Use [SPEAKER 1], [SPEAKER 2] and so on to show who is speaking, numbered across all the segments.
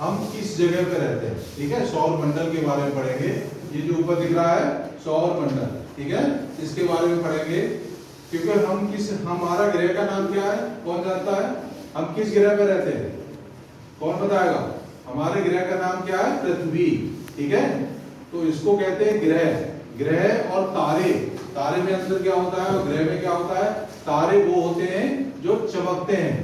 [SPEAKER 1] हम किस जगह पे रहते हैं। ठीक है, सौर मंडल के बारे में पढ़ेंगे। ये जो ऊपर दिख रहा है सौर मंडल, ठीक है, इसके बारे में पढ़ेंगे। क्योंकि हमारा ग्रह का नाम क्या है, कौन जानता है? हम किस ग्रह पे रहते हैं, कौन बताएगा? हमारे ग्रह का नाम क्या है? पृथ्वी। ठीक है, तो इसको कहते हैं ग्रह। ग्रह और तारे, तारे में अंदर क्या होता है और ग्रह में क्या होता है? तारे वो होते हैं जो चमकते हैं।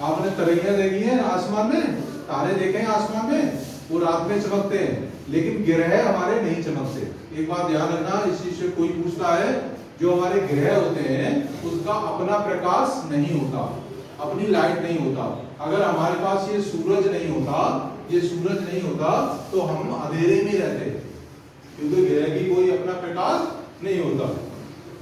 [SPEAKER 1] आपने तरंगियां देखी हैं आसमान में, तारे देखे हैं आसमान में, वो रात में चमकते हैं, लेकिन ग्रह हमारे नहीं चमकते। एक बात ध्यान रखना, इस चीज से कोई पूछता है, जो हमारे ग्रह होते हैं उसका अपना प्रकाश नहीं होता, अपनी लाइट नहीं होता। अगर हमारे पास ये सूरज नहीं होता, ये सूरज नहीं होता तो हम अंधेरे में रहते, क्योंकि ग्रह की कोई अपना प्रकाश नहीं होता।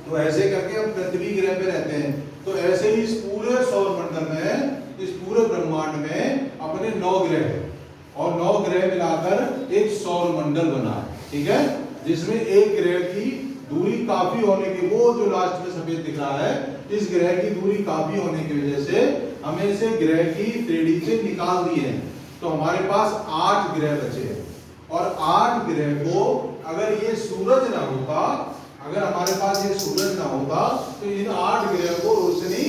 [SPEAKER 1] तो ऐसे करके हम पृथ्वी ग्रह पे रहते हैं। तो ऐसे ही इस पूरे सौर मंडल में, इस पूरे ब्रह्मांड में अपने 9 ग्रह और 9 ग्रह मिलाकर एक सौर मंडल बना है। ठीक है, जिसमें एक ग्रह की दूरी काफी होने की, वो जो लास्ट में सफेद दिख रहा है, इस ग्रह की दूरी काफी होने की वजह से हमें इसे ग्रह की श्रेणी से निकाल दिए हैं। तो हमारे पास 8 ग्रह बचे हैं, और 8 ग्रह को अगर ये सूरज ना होता, अगर हमारे पास ये सूरज ना होता तो इन 8 ग्रह को रोशनी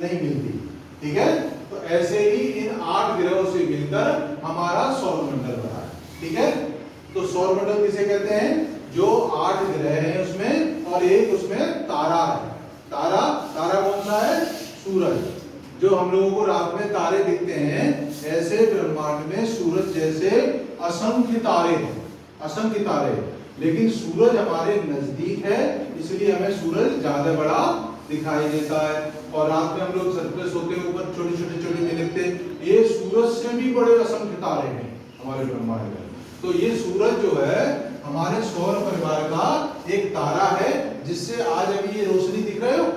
[SPEAKER 1] नहीं मिलती। ठीक है, तो ऐसे ही इन 8 ग्रहों से मिलकर हमारा सौर मंडल बना है। ठीक है, तो सौर मंडल किसे कहते हैं? जो 8 ग्रह हैं उसमें, और एक उसमें तारा है। तारा, तारा कौन सा है? सूरज। जो हम लोगों को रात में तारे दिखते हैं, ऐसे ब्रह्मांड में सूरज जैसे असंख्य तारे हैं, असंख्य तारे। लेकिन सूरज हमारे नजदीक है, इसलिए हमें सूरज ज्यादा बड़ा दिखाई देता है। और रात में हम लोग छत पे सोते हैं, ऊपर छोटे छोटे में दिखते हैं। ये सूरज से भी बड़े असंख्य तारे हैं हमारे ब्रह्मांड में। तो ये सूरज जो है हमारे सौर परिवार का एक तारा है, जिससे आज अभी ये रोशनी दिख रहे हो।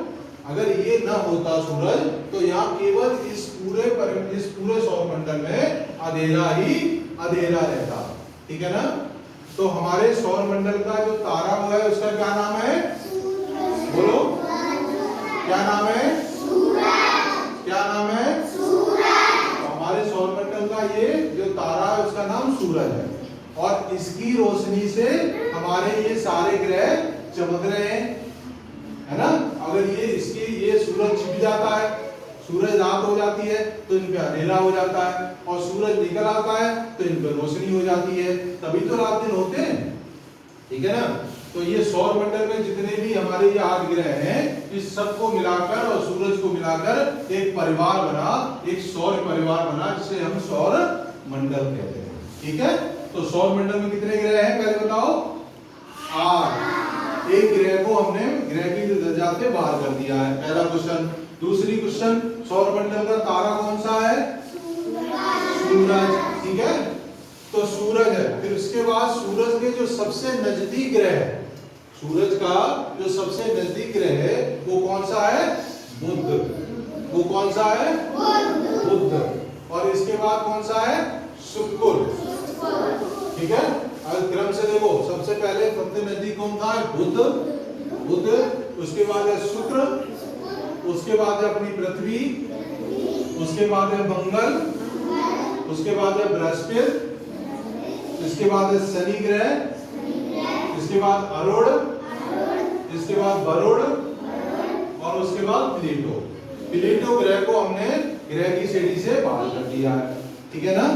[SPEAKER 1] अगर ये ना होता सूरज, तो यहाँ केवल इस पूरे सौर मंडल में अंधेरा ही अंधेरा रहता। ठीक है ना? तो हमारे सौर मंडल का जो तारा हुआ है उसका क्या नाम है? बोलो, क्या नाम है? क्या नाम है? तो हमारे सौर मंडल का ये जो तारा है उसका नाम सूरज है, और इसकी रोशनी से हमारे ये सारे ग्रह चमक रहे हैं, है ना? अगर ये सूरज छिप जाता है, सूरज रात हो जाती है तो इन पे अंधेरा हो जाता है, और सूरज निकल आता है तो इन पे रोशनी हो जाती है, तभी तो रात दिन होते हैं। ठीक है ना? तो ये सौर मंडल में जितने भी हमारे ये 8 ग्रह हैं, इस सबको मिलाकर और सूरज को मिलाकर एक परिवार बना, एक सौर परिवार बना, जिसे हम सौर मंडल कहते हैं। ठीक है, तो सौर मंडल में कितने ग्रह हैं पहले बताओ? 8। एक ग्रह को हमने ग्रह की दर्जा से बाहर कर दिया है, पहला क्वेश्चन। दूसरी क्वेश्चन, सौर मंडल का तारा कौन सा है? सूरज। ठीक है, तो सूरज है। फिर उसके बाद सूरज के जो सबसे नजदीक ग्रह है, सूरज का जो सबसे नजदीक ग्रह है वो कौन सा है? बुध। वो कौन सा है? बुध। और इसके बाद कौन सा है? शुक्र। ठीक है, अगर क्रम से देखो, सबसे पहले सबसे नजदीक कौन था? बुध। उसके बाद है शुक्र, उसके बाद है अपनी पृथ्वी, उसके बाद है मंगल, उसके बाद है बृहस्पति, इसके बाद है शनि ग्रह, इसके बाद अरुण, इसके बाद वरुण, और उसके बाद प्लूटो। प्लूटो ग्रह को हमने ग्रह की श्रेणी से बाहर कर दिया है। ठीक है ना?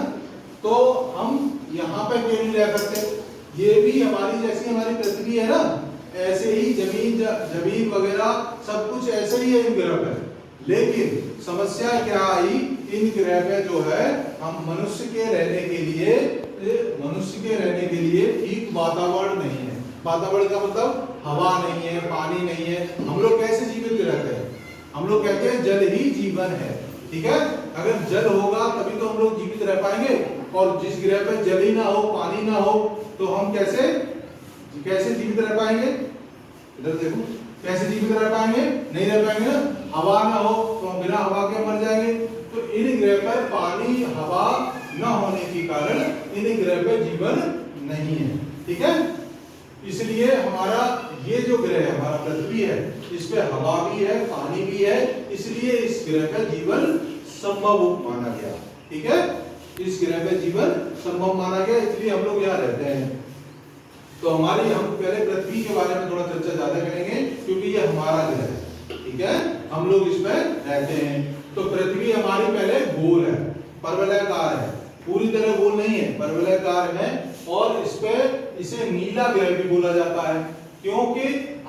[SPEAKER 1] तो हम यहाँ पे क्यों नहीं रह सकते? ये भी हमारी जैसी हमारी पृथ्वी है ना, ऐसे ही जमीन वगैरह सब कुछ ऐसे ही है इन ग्रह पे। लेकिन समस्या क्या आई? इन ग्रह पे जो है हम मनुष्य के रहने के लिए ठीक वातावरण नहीं है। वातावरण का मतलब हवा नहीं है, पानी नहीं है। हम लोग कैसे जीवित रहते हैं? हम लोग कहते हैं जल ही जीवन है। ठीक है, अगर जल होगा तभी तो हम लोग जीवित रह पाएंगे, और जिस ग्रह पे जल ही ना हो, पानी ना हो, तो हम कैसे जीवित रह पाएंगे? इधर देखो, कैसे जीवित रह पाएंगे? नहीं रह पाएंगे ना। हवा ना हो तो हम बिना हवा के मर जाएंगे। तो इन ग्रह पर पानी, हवा न होने के कारण इन ग्रह पर जीवन नहीं है। ठीक है, इसलिए हमारा ये जो ग्रह है, हमारा पृथ्वी है, इस पे हवा भी है, पानी भी है, इसलिए इस ग्रह का जीवन संभव माना गया। ठीक है, इस ग्रह पे जीवन संभव माना गया, इसलिए हम लोग यहाँ रहते हैं। तो हमारी हम पहले पृथ्वी के बारे में थोड़ा चर्चा ज्यादा करेंगे क्योंकि ये हमारा ग्रह है, ठीक है, हम लोग इस पे रहते हैं। तो पृथ्वी हमारी पहले गोल है, परवलयाकार है, पूरी तरह गोल नहीं है, परवलयाकार है। और इस पे इसे नीला ग्रह भी बोला जाता है क्योंकि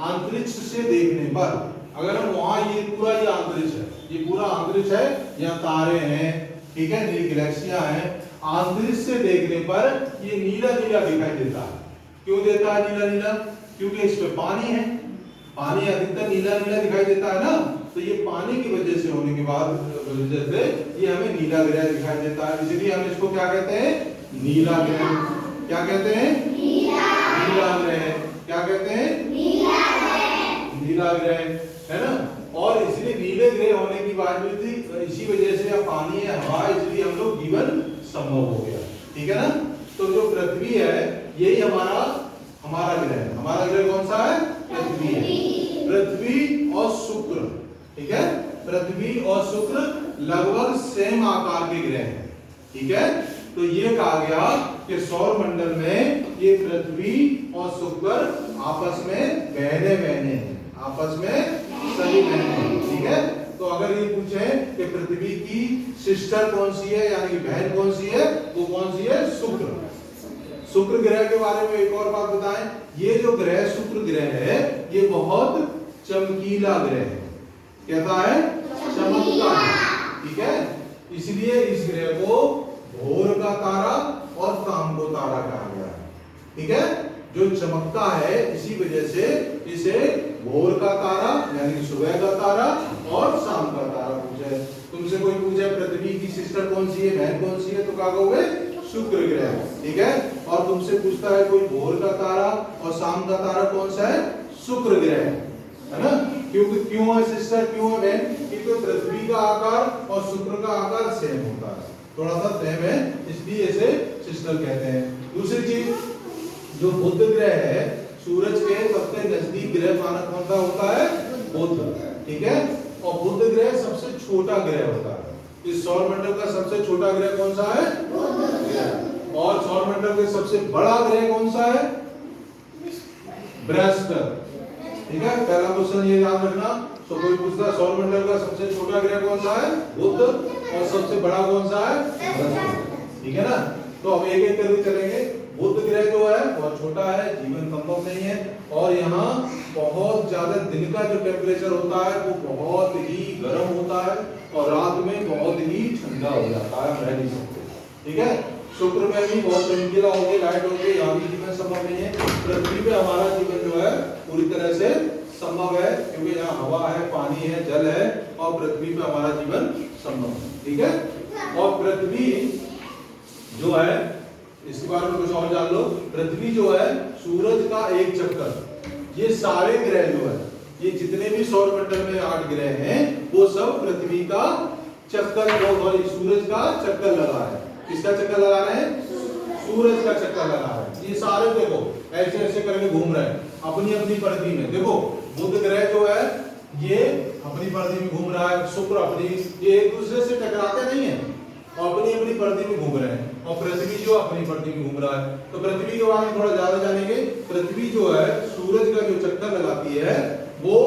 [SPEAKER 1] अंतरिक्ष से देखने पर, अगर हम वहां ये पूरा ये अंतरिक्ष है, ये पूरा अंतरिक्ष है, यहाँ तारे हैं, ठीक है, नीली गैलेक्सियां हैं, अंतरिक्ष से देखने पर ये नीला नीला दिखाई देता है। क्यों देता है नीला नीला? क्योंकि इस पे पानी है, पानी अधिकतर नीला नीला दिखाई देता है ना, तो ये पानी की वजह से होने के बाद वजह से ये हमें नीला ग्रह दिखाई देता है, इसलिए हम इसको क्या कहते हैं? नीला ग्रह। क्या कहते हैं? नीला ग्रह। क्या कहते हैं? नीला ग्रह, है ना। और इसलिए नीले ग्रह होने की बात हुई थी, इसी वजह से पानी है, हवा, इसलिए हम लोग जीवन संभव हो गया, ठीक है ना। तो जो पृथ्वी है यही हमारा ग्रह है। हमारा ग्रह कौन सा है? पृथ्वी है। पृथ्वी और शुक्र, ठीक है, पृथ्वी और शुक्र लगभग सेम आकार के ग्रह हैं, ठीक है। तो ये कहा गया कि सौर मंडल में ये पृथ्वी और शुक्र आपस में बहने हैं, आपस में सही बहने हैं, ठीक है। तो अगर ये पूछे कि पृथ्वी की सिस्टर कौन सी है, यानी कि बहन कौन सी है, वो कौन सी है? शुक्र। शुक्र ग्रह के बारे में एक और बात बताएं, ये जो ग्रह शुक्र ग्रह है ये बहुत चमकीला ग्रह है। कहता है? चमकता है, ठीक है। इसलिए इस ग्रह को भोर का तारा और शाम को तारा कहा गया है, ठीक है। जो चमकता है इसी वजह से इसे भोर का तारा यानी सुबह का तारा और शाम का तारा पूछे। तुमसे कोई पूछे पृथ्वी की सिस्टर कौन सी है, बहन कौन सी है, तो क्या कहोगे? शुक्र ग्रह, ठीक है। और तुमसे पूछता है कोई भोर का तारा और शाम का तारा कौन सा है? शुक्र ग्रह, है ना। क्योंकि क्यों है सिस्टर, क्यों है बहन? क्योंकि पृथ्वी का आकार और शुक्र का आकार सेम होता है, थोड़ा सा सेम है, इसलिए इसे सिस्टर कहते हैं। दूसरी चीज, जो बुध ग्रह है, सूरज के सबसे नजदीक ग्रह माना कौन सा होता है? बुध, ठीक है। और बुध ग्रह सबसे छोटा ग्रह होता है। इस सौर मंडल का सबसे छोटा ग्रह कौन सा है? बुध। और सौर मंडल का सबसे बड़ा ग्रह कौन सा है? बृहस्पति, ठीक है। पहला क्वेश्चन ये याद रखना। तो कोई पूछता है सौर मंडल का सबसे छोटा ग्रह कौन सा है? बुध। और सबसे बड़ा कौन सा है? बृहस्पति, ठीक है ना। तो अब एक एक करके चलेंगे। बुध ग्रह जो है बहुत छोटा है, जीवन संभव नहीं है, और यहाँ बहुत ज्यादा दिन का जो टेम्परेचर होता है वो बहुत ही गर्म होता है और रात में बहुत ही ठंडा हो जाता है, रह नहीं सकते, ठीक है। शुक्र में भी बहुत चमकीला हो गया, लाइट हो गई, यहाँ भी जीवन संभव नहीं है। पृथ्वी पे हमारा जीवन जो है पूरी तरह से संभव है क्योंकि यहाँ हवा है, पानी है, जल है, और पृथ्वी पे हमारा जीवन संभव है, ठीक है। और पृथ्वी जो है, इसके बारे में कुछ और जान लो। पृथ्वी जो है सूरज का एक चक्कर, ये सारे ग्रह जो है, ये जितने भी सौर मंडल में 8 ग्रह हैं, वो सब पृथ्वी का चक्कर, सूरज का चक्कर लगा है। किसका चक्कर लगा रहे हैं? सूरज का चक्कर लगा रहे हैं। ये सारे देखो ऐसे ऐसे करके घूम रहे हैं अपनी अपनी परिधि में। देखो बुध ग्रह जो है ये अपनी परिधि में घूम रहा है, शुक्र अपनी, ये एक दूसरे से टकराते नहीं है और अपनी अपनी परिधि में घूम रहे हैं, और पृथ्वी जो अपनी परिधि में घूम रहा है। तो पृथ्वी के बारे में थोड़ा ज्यादा जानेंगे। पृथ्वी जो है सूरज का जो चक्कर लगाती है, वो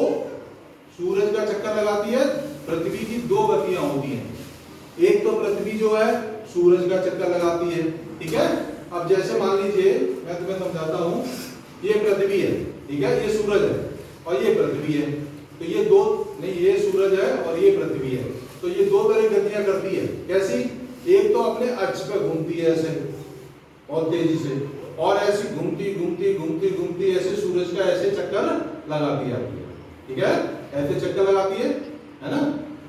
[SPEAKER 1] सूरज का चक्कर लगाती है। पृथ्वी की 2 गतियां होती हैं, एक तो पृथ्वी जो है सूरज का चक्कर लगाती है, ठीक है। अब जैसे मान लीजिए मैं तुम्हें समझाता हूँ, ये पृथ्वी है, ठीक है, ये सूरज है और ये पृथ्वी है। तो ये दो नहीं, ये सूरज है और ये पृथ्वी है, तो ये 2 तरह की गतियां करती है। कैसी? एक तो अपने अक्ष पे घूमती है ऐसे और तेजी से, और ऐसी घूमती घूमती घूमती घूमती ऐसे सूरज का ऐसे चक्कर लगाती आती है, ठीक है, ऐसे चक्कर लगाती है ना।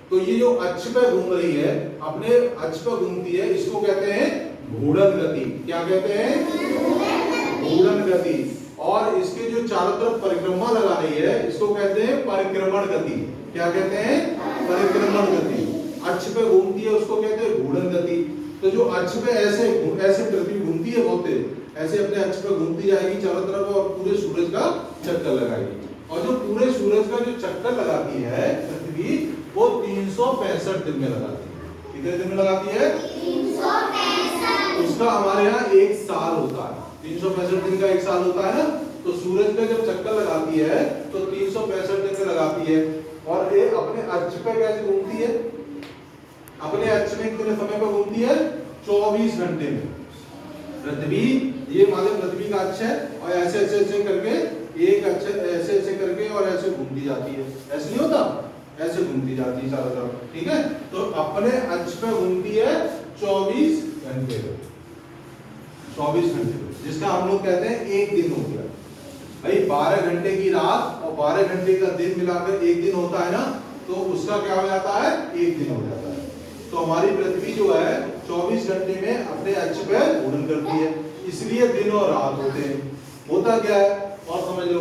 [SPEAKER 1] तो ये जो अक्ष पे घूम रही है, अपने अक्ष पे घूमती है, इसको कहते हैं घूर्णन गति। क्या कहते हैं? घूर्णन गति। और इसके जो चारों तरफ परिक्रमा लगा रही है, इसको कहते हैं परिक्रमण गति। क्या कहते हैं? परिक्रमण गति। अक्ष पे घूमती है उसको कहते हैं घूर्णन गति। तो जो अक्ष पे ऐसे ऐसे पृथ्वी घूमती है बहुत तेज, ऐसे अपने अक्ष पे घूमती जाएगी चारों तरफ और पूरे सूरज का चक्कर लगाएगी। और जो पूरे सूरज का जो चक्कर लगाती है पृथ्वी, वो 365 दिन में लगाती है। कितने दिन में लगाती है? उसका हमारे यहाँ 1 साल होता है। 365 दिन का 1 साल होता है ना, तो सूरज पे जब चक्कर लगाती है तो 365 दिन में लगाती है। और ये अपने अक्ष पे कैसे घूमती है? अपने अक्ष में कितने समय पर घूमती है? 24 घंटे में। पृथ्वी, ये मान लो पृथ्वी का अक्ष है और ऐसे ऐसे ऐसे करके एक अक्ष ऐसे ऐसे करके और ऐसे घूमती जाती है। ऐसे नहीं होता, ऐसे घूमती जाती है चारों तरफ, ठीक है। तो अपने अक्ष पे घूमती है 24 घंटे पे, 24 घंटे पे, जिसका हम लोग कहते हैं 1 दिन हो गया भाई। 12 घंटे की रात और 12 घंटे का दिन मिलाकर 1 दिन होता है ना, तो उसका क्या हो जाता है? 1 दिन हो जाता है। तो हमारी पृथ्वी जो है 24 घंटे में अपने अक्ष पे घूर्णन करती है, इसलिए दिन और रात होते हैं। होता क्या है और समझ लो,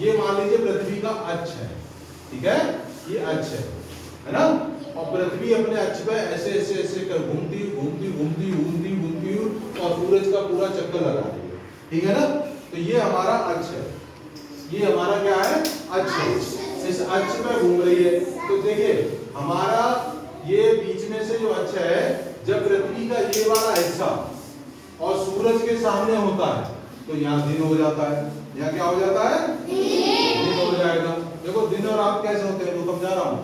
[SPEAKER 1] ये मान लीजिए पृथ्वी का अक्ष है, ठीक है, ये अक्ष है ना, और पृथ्वी अपने अक्ष पे ऐसे ऐसे ऐसे कर घूमती घूमती घूमती घूमती घूमती और सूरज का पूरा चक्कर लगा रही है, ठीक है ना। तो ये हमारा अक्ष है, ये हमारा क्या है? अक्ष है। इस अक्ष पे घूम रही है। तो देखिए हमारा ये बीच में से जो अक्ष है, जब पृथ्वी का ये वाला हिस्सा और सूरज के सामने होता है तो यहाँ दिन हो जाता है। यहाँ क्या हो जाता है? दिन हो जाएगा। देखो दिन और रात कैसे होते हैं वो समझा रहा हूँ।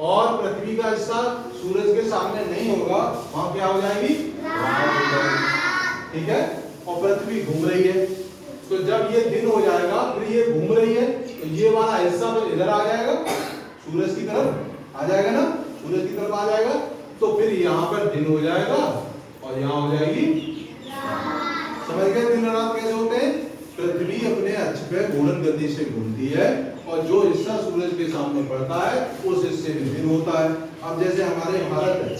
[SPEAKER 1] और पृथ्वी का हिस्सा सूरज के सामने नहीं होगा, वहां क्या हो जाएगी? रात हो जाएगी, ठीक है। और पृथ्वी घूम रही है, तो जब ये दिन हो जाएगा फिर ये घूम रही है, तो ये वाला हिस्सा तो इधर आ जाएगा, सूरज की तरफ आ जाएगा ना, सूरज की तरफ आ जाएगा। तो फिर यहाँ पर दिन हो जाएगा और यहाँ हो जाएगी। समझ गए दिन और रात कैसे होते हैं? पृथ्वी अपने अक्ष पे घूर्णन गति से घूमती है और जो हिस्सा सूरज के सामने पड़ता है उस हिस्से में दिन होता है। अब जैसे हमारे भारत है,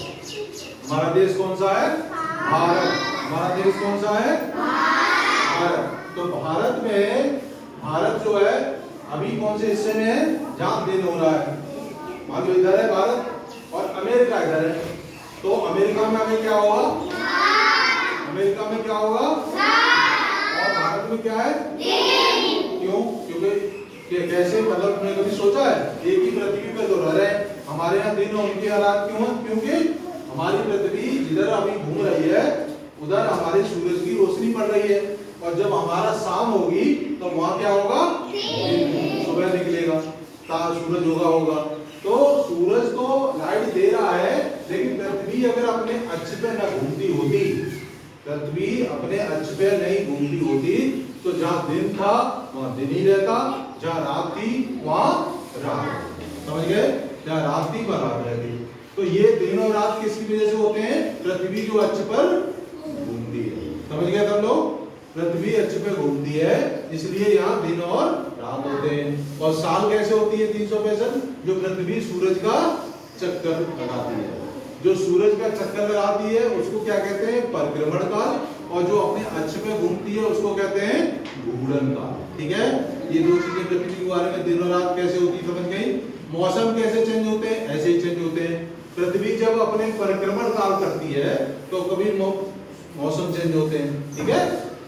[SPEAKER 1] हमारा देश कौन सा है? भारत। हमारा देश कौन सा है? भारत। तो भारत में, भारत जो है अभी कौन से हिस्से में है? जहां दिन हो रहा है, मान लो इधर है भारत और अमेरिका इधर है। तो अमेरिका में हमें क्या होगा? अमेरिका में क्या होगा? और भारत में क्या है? क्यों? क्योंकि कैसे, मतलब तुमने कभी सोचा है? एक ही पृथ्वी पे तो रह रहे हैं, हमारे यहाँ दिन और उनकी रात क्यों है? क्योंकि हमारी पृथ्वी जिधर अभी घूम रही है उधर हमारे सूरज की रोशनी पड़ रही है, और जब हमारा शाम होगी तो वहां क्या होगा? सुबह निकलेगा, सूरज होगा। तो सूरज तो लाइट दे रहा है, लेकिन पृथ्वी अगर अपने अक्ष पे न घूमती होती, पृथ्वी अपने अक्ष पे नहीं घूमती होती, तो जहाँ दिन था वहाँ दिन ही रहता, जहाँ रात थी वहाँ रात। समझ गए? जहाँ रात थी वहाँ रात रहती। तो ये दिन और रात किसकी वजह से होते हैं? पृथ्वी जो अक्ष पर घूमती है। समझ गए सब लोग? पृथ्वी अक्ष पे घूमती है, इसलिए यहाँ दिन और रात होते हैं। और साल कैसे होती है? 365, जो पृथ्वी सूरज का चक्कर लगाती है। जो सूरज का चक्कर लगाती है उसको क्या कहते हैं? परिक्रमण काल। और जो अपने अक्ष पे घूमती है उसको कहते हैं घूर्णन काल। ठीक है, ये दो चीजें पृथ्वी के बारे में, दिन और रात कैसे होती है समझ गई। मौसम कैसे चेंज होते हैं? ऐसे ही चेंज होते हैं। पृथ्वी जब अपने परिक्रमण काल करती है तो कभी मौसम चेंज होते हैं, ठीक है,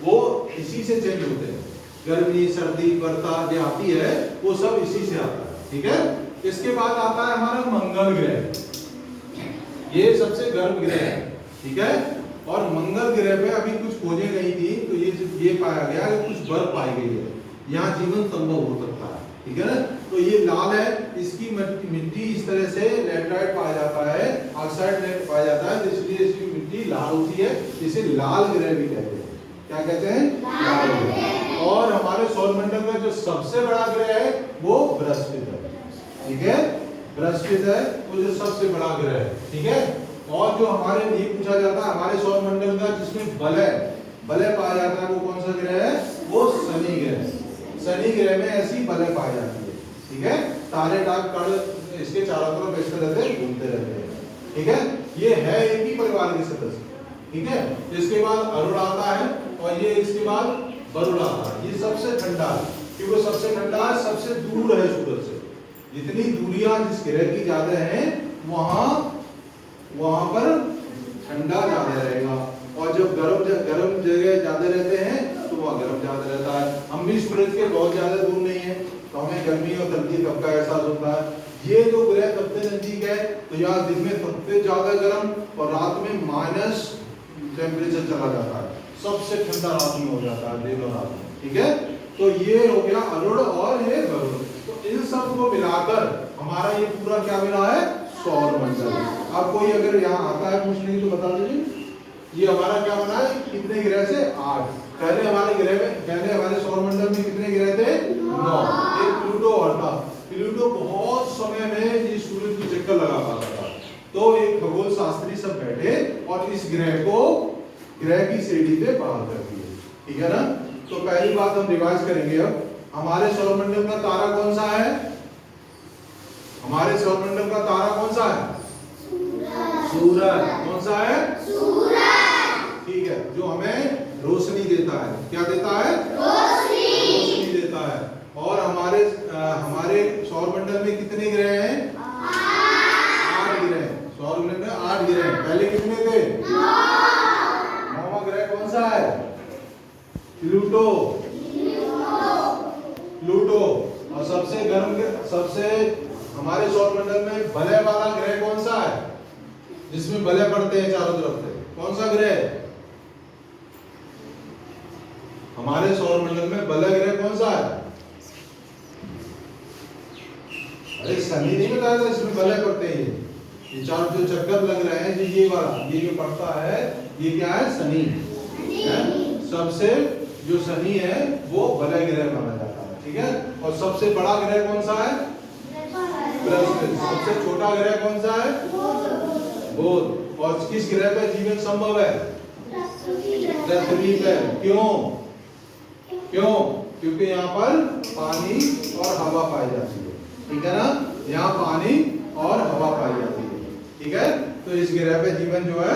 [SPEAKER 1] वो इसी से चेंज होते हैं। गर्मी, सर्दी, बरसात जो आती है वो सब इसी से आता है, ठीक है। इसके बाद आता है हमारा मंगल ग्रह, ये सबसे गर्म ग्रह है, ठीक है। और मंगल ग्रह पे अभी कुछ खोजें गई थी, तो ये पाया गया कि कुछ बर्फ पाई गई है, यहाँ जीवन संभव हो सकता है, ठीक है ना। तो ये लाल है, इसकी मिट्टी इस तरह से लैटराइट पाया जाता है, ऑक्साइड पाया जाता है, तो इसलिए इसकी मिट्टी लाल होती है, इसे लाल ग्रह भी कहते हैं। क्या कहते हैं? लाल ग्रह। और हमारे सौरमंडल का जो सबसे बड़ा ग्रह है वो बृहस्पति है, ठीक है, बृहस्पति है वो जो सबसे बड़ा ग्रह है, ठीक है। और जो हमारे ये पूछा जाता है हमारे सौरमंडल का जिसमें बलय पाया जाता है वो कौन सा ग्रह है? वो शनि ग्रह। शनि ग्रह में ऐसी बलय पाई जाती है, ठीक है। तारे डाक कण इसके चारों तरफ इस तरह से घूमते रहते हैं, ठीक है। ये है एक ही परिवार के सदस्य, ठीक है। इसके बाद अरुण आता है और ये इसके बाद वरुण आता है। ये सबसे ठंडा है क्योंकि सबसे ठंडा है, सबसे दूर है सूरज से। जितनी दूरियां जिस ग्रह की ज्यादा है वहां पर ठंडा ज्यादा रहेगा, और जब गर्म जगह ज्यादा रहते हैं तो वहाँ गर्म ज्यादा रहता है। हम भी सूरज के बहुत ज्यादा दूर नहीं है तो हमें गर्मी और सर्दी कब का एहसास होता है। ये जो ग्रह सबसे नजदीक है तो यहाँ दिन में सबसे ज्यादा गर्म और रात में माइनस टेम्परेचर चला जाता है, सबसे ठंडा रात में हो जाता है, दिन और रात में। ठीक है, तो ये हो गया अरुण और ये वरुण। तो इन सब को मिलाकर हमारा ये पूरा क्या मिला है, सौर मंडल। अब कोई अगर यहाँ आता है पूछने की तो बता दीजिए, ये हमारा क्या बना है, कितने ग्रह से 8। पहले हमारे सौर मंडल में कितने ग्रह थे, 9। एक प्लूटो और था। प्लूटो बहुत समय में ये सूरज को चक्कर लगा पाता था, तो एक खगोल शास्त्री सब बैठे और इस ग्रह को ग्रह की श्रेणी पे बहाल कर दिए। ठीक है ना। तो पहली बात हम रिवाइज करेंगे। अब हमारे सौर मंडल का तारा कौन सा है, हमारे सौर मंडल का तारा कौन सा है, सूरज। कौन सा है, सूरज। ठीक है, जो हमें रोशनी देता है, क्या देता है, रोशनी देता है। और हमारे सौर मंडल में कितने ग्रह हैं, 8 ग्रह। सौर मंडल में 8 ग्रह। पहले कितने थे, 9वां ग्रह कौन सा है, प्लूटो। और सबसे गर्म सबसे हमारे सौर मंडल में वलय वाला ग्रह कौन सा है, जिसमें वलय पड़ते हैं चारों तरफ से, कौन सा ग्रह, हमारे सौर मंडल में वलय ग्रह कौन सा है, अरे शनि नहीं बताया था, इसमें वलय पड़ते हैं। ये चारों जो चक्कर लग रहे हैं, ये वाला, ये जो पड़ता है, ये क्या है, शनि है। सबसे जो शनि है वो वलय ग्रह माना जाता है। ठीक है, और सबसे बड़ा ग्रह कौन सा है, बृहस्पति। सबसे छोटा ग्रह कौन सा है, बुध। और किस ग्रह पे जीवन संभव है, पृथ्वी पे। क्यों, क्योंकि यहाँ पर पानी और हवा पाई जाती है। ठीक है ना, यहाँ पानी और हवा पाई जाती है। ठीक है, तो इस ग्रह पे जीवन जो है